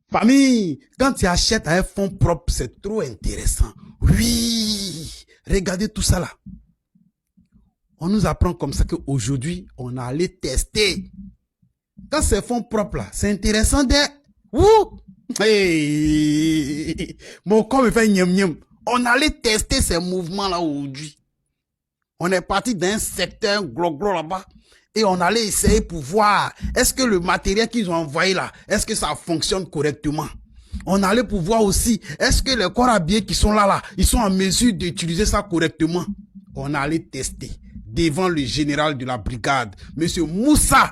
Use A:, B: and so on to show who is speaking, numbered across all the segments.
A: Famille, quand tu achètes un fonds propre, c'est trop intéressant. Oui, regardez tout ça là. On nous apprend comme ça qu'aujourd'hui, on allait tester. Quand c'est fonds propre là, c'est intéressant d'être. Ouh! Hey! Mon corps me fait niam niam. On allait tester ces mouvements là aujourd'hui. On est parti d'un secteur gros là-bas. Et on allait essayer pour voir, est-ce que le matériel qu'ils ont envoyé là, est-ce que ça fonctionne correctement? On allait pour voir aussi, est-ce que les corps habillés qui sont là, ils sont en mesure d'utiliser ça correctement? On allait tester devant le général de la brigade, monsieur Moussa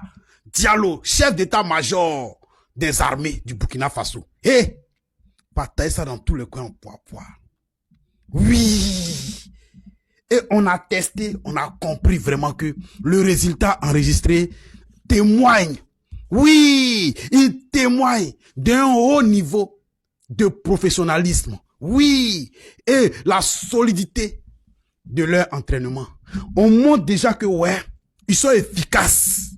A: Diallo, chef d'état-major des armées du Burkina Faso. Et partager ça dans tous les coins en poids. Oui! Et on a testé, on a compris vraiment que le résultat enregistré témoigne. Oui, il témoigne d'un haut niveau de professionnalisme. Oui, et la solidité de leur entraînement. On montre déjà que ouais, ils sont efficaces.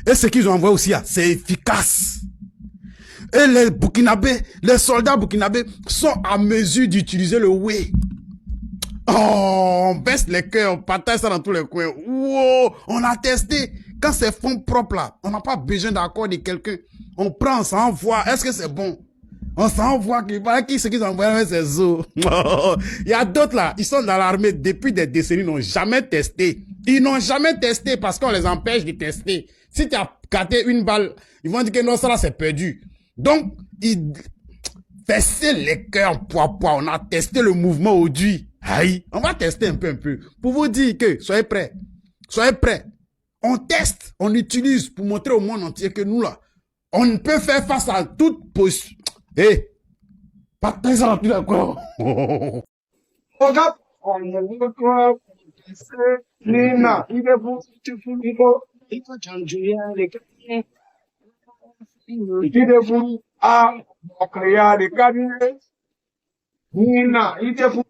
A: Et ce qu'ils ont envoyé aussi, c'est efficace. Et les Burkinabés, les soldats burkinabés sont à mesure d'utiliser le way. Oh, on baisse les cœurs, on partage ça dans tous les coins. Wow, on a testé. Quand c'est fonds propres là, on n'a pas besoin d'accord de quelqu'un. On prend, on s'envoie. Est-ce que c'est bon? On s'envoie. Qui c'est qu'ils envoient avec ces os? Il y a d'autres là, ils sont dans l'armée depuis des décennies, ils n'ont jamais testé. Ils n'ont jamais testé parce qu'on les empêche de tester. Si tu as gâté une balle, ils vont dire que non, ça là c'est perdu. Donc, ils baissaient les cœurs poids. On a testé le mouvement aujourd'hui. Aïe, on va tester un peu. Pour vous dire que, soyez prêts. Soyez prêts. On teste, on utilise pour montrer au monde entier que nous là, on peut faire face à toute position. Eh, pas de ça plus d'accord.
B: Regarde, on ne croit pas. Nina, il est bon, il faut changer les cabinets. Il est bon à créer les cabinets. Nina, il est bon.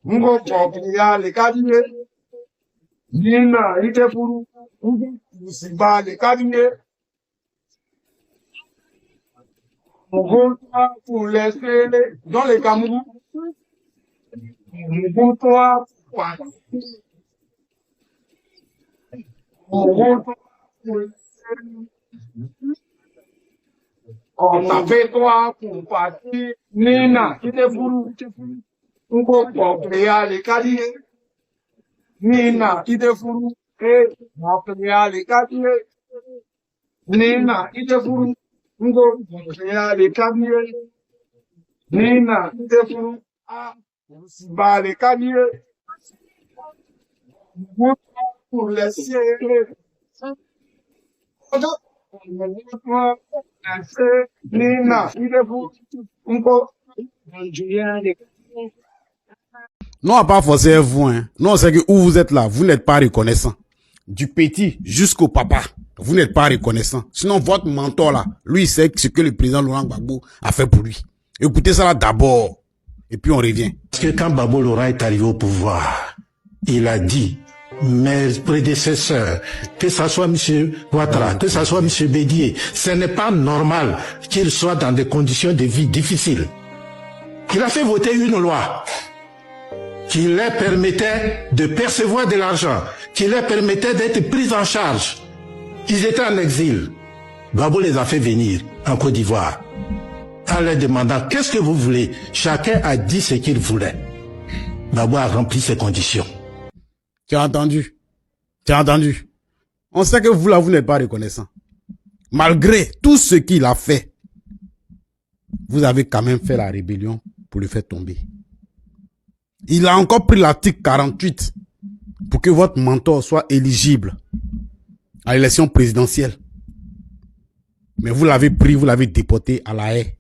B: Ngo kopia le kadine Nina ite furu siba le kadine Ngo pour laisser dans les Cameroun Ngo toi on avait toi pour partir Nina ite furu Ngo kopia le kadine Nina ite furu kopia le kadine Nina ite furu Ngo kopia le kadine Nina ite furu ba le kadine Ngo pour laisser Nina ite furu Ngo
A: Non, à pas forcer vous, hein. Non, c'est que où vous êtes là, vous n'êtes pas reconnaissant. Du petit jusqu'au papa, vous n'êtes pas reconnaissant. Sinon, votre mentor là, lui, il sait ce que le président Laurent Gbagbo a fait pour lui. Écoutez ça là d'abord, et puis on revient.
C: Parce que quand Gbagbo Laurent est arrivé au pouvoir, il a dit, mes prédécesseurs, que ça soit M. Ouattara, que ça soit M. Bédier, ce n'est pas normal qu'ils soient dans des conditions de vie difficiles. Il a fait voter une loi qui leur permettait de percevoir de l'argent, qui leur permettait d'être pris en charge. Ils étaient en exil. Gbagbo les a fait venir en Côte d'Ivoire en leur demandant qu'est-ce que vous voulez. Chacun a dit ce qu'il voulait. Gbagbo a rempli ses conditions.
A: Tu as entendu? Tu as entendu? On sait que vous là, vous n'êtes pas reconnaissant. Malgré tout ce qu'il a fait, vous avez quand même fait la rébellion pour le faire tomber. Il a encore pris l'article 48 pour que votre mentor soit éligible à l'élection présidentielle. Mais vous l'avez pris, vous l'avez déporté à la haie.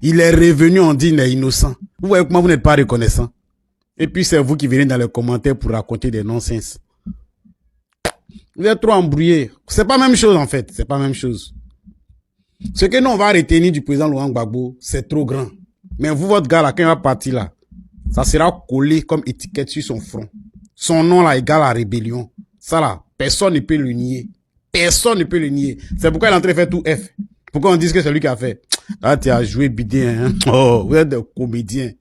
A: Il est revenu, on dit, il est innocent. Vous voyez comment vous n'êtes pas reconnaissant. Et puis c'est vous qui venez dans les commentaires pour raconter des non-sens. Vous êtes trop embrouillés. C'est pas la même chose en fait, c'est pas la même chose. Ce que nous on va retenir du président Laurent Gbagbo, c'est trop grand. Mais vous, votre gars là, quand il va partir là, ça sera collé comme étiquette sur son front. Son nom là égale à rébellion. Ça là, personne ne peut le nier. Personne ne peut le nier. C'est pourquoi il est en train de faire tout F. Pourquoi on dit que c'est lui qui a fait. Là, tu as joué bidé, hein. Oh, vous êtes des comédiens.